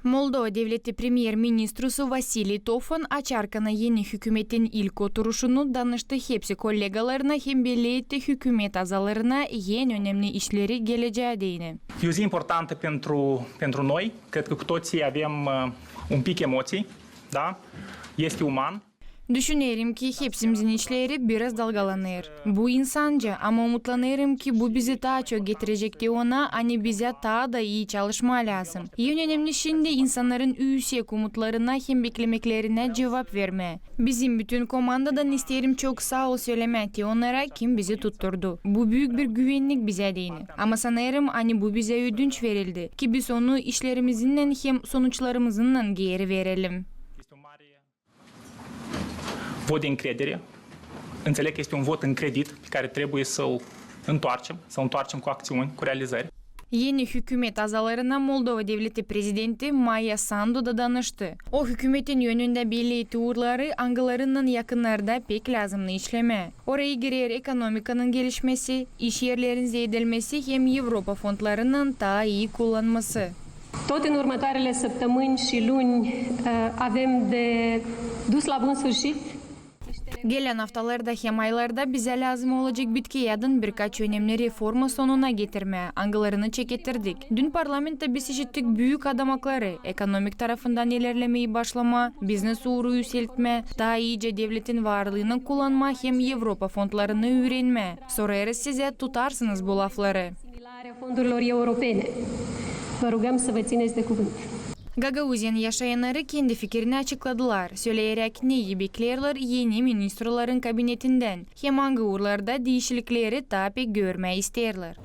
Moldova devleti premier-ministrusu Vasiliy Tofan açarkana yeni hükümetin ilk oturuşunu danıştı hepsi kollegalarına hem belli etti hükümet azalarına en önemli işleri geleceği deyini. E o zi importantă pentru noi, cred că cu toții avem un pic emoții, da? Este uman. Düşünelim ki hepsimizin işleri biraz dalgalanır. Bu insanca ama umutlanırım ki bu bizi daha çok getirecekti ona, hani bize daha da iyi çalışma lazım. En önemli şimdi insanların yüksek umutlarına hem beklemeklerine cevap verme. Bizim bütün komandadan isterim çok sağ ol söylemekti onlara kim bizi tutturdu. Bu büyük bir güvenlik bize değil. Ama sanırım hani bu bize ödünç verildi ki biz onu işlerimizden hem sonuçlarımızdan geri verelim. Vot de încredere. Înțeleg că este un vot în credit pe care trebuie să-l întoarcem cu acțiuni, cu realizări. Yeni hükümet azalarına Moldova Devleti Prezidenti Maya Sandu da danıştı. O hükümetin yönünde belli uğurları angılarının yakınlarda pek lazımlı işleme. Oraya girer ekonomikanın gelişmesi, iş yerlerin zeydelmesi hem Avrupa fondlarının daha iyi kullanması. Tot în următoarele săptămâni și luni avem de dus la bun sfârșit. Gelen haftalarda hem aylarda bize lazım olacak Bitkiyadan birkaç önemli reforma sonuna getirmeye angılarını çekettirdik. Dün parlamentte biz işittik büyük adam hakları, ekonomik tarafından ilerlemeyi başlama, biznes uğru yükseltme, daha iyice devletin varlığını kullanma hem Avrupa fondlarını öğrenme. Sorarız size tutarsınız bu lafları. Fondurilor europene. Vă rugăm să vă țineți de cuvânt. Gagauzyan yaşayanları kendi fikrini açıkladılar. Söyleyerek neyi beklerler yeni ministrların kabinetinden. Hem hangi uğurlarda değişiklikleri daha pek görmeyi isterler.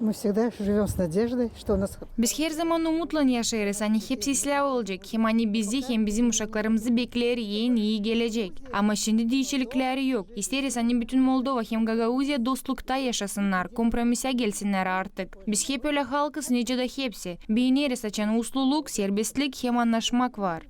Biz her zaman umutla yaşarız. Hani hepsi ıslah olacak. Hem hani bizi hem bizim uşaklarımızı bekler en iyi gelecek. Ama şimdi değişiklikleri yok. İsteriz hani bütün Moldova hem Gagauzya dostlukta yaşasınlar. Kompromisa gelsinler artık. Biz hep öyle halkız necede hepsi. Beğeniriz açan usluluk, serbestlik hem anlaşmak var.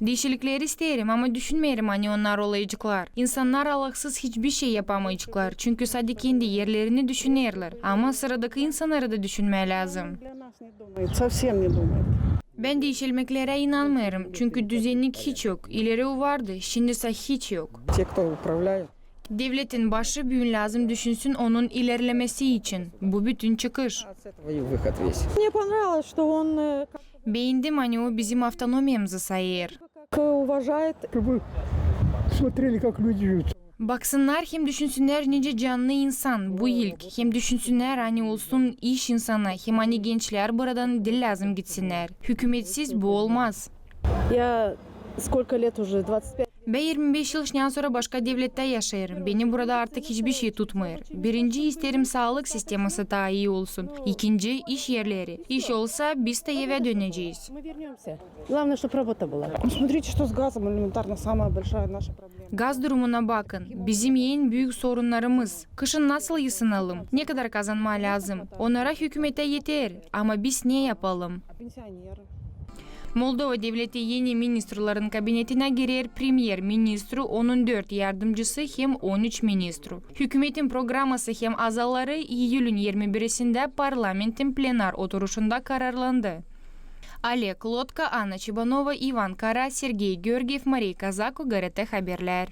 Değişiklikleri isterim ama düşünmeyelim hani onlar olayıcıklar. İnsanlar alaksız hiçbir şey yapamayacaklar. Çünkü sadece kendi yerlerini düşünürler. Ama sıradaki insanları da düşünmeye lazım. Ben değişilmeklere inanmıyorum. Çünkü düzenlik hiç yok. İleri vardı, şimdi ise hiç yok. Devletin başı büyün lazım düşünsün onun ilerlemesi için. Bu bütün çıkış. Beğendim hani o bizim avtonomiyamızı sayır. Baksınlar hem düşünsünler nice canlı insan bu ilk. Hem düşünsünler hani olsun iş insana hem hani gençler buradan dil lazım gitsinler. Hükümetsiz bu olmaz. Ben 25 yıldan sonra başka devlette yaşarım. Beni burada artık hiçbir şey tutmuyor. Birinci isterim sağlık sistemi daha iyi olsun. İkinci iş yerleri. İş olsa biz de eve döneceğiz. Gaz durumuna bakın. Bizim en büyük sorunlarımız. Kışın nasıl ısınalım? Ne kadar kazanma lazım? Onlara hükümete yeter. Ama biz ne yapalım? Moldova Devleti yeni ministrların kabinetine girer premier-ministru, onun 4 yardımcısı hem 13 ministru. Hükümetin programması hem azaları Eylül'ün 21'sinde parlamentin plenar oturuşunda kararlandı. Oleg Lotka, Anna Chibanova, Ivan Kara, Sergey Georgiev, Maria Kazako, GRT Haberler.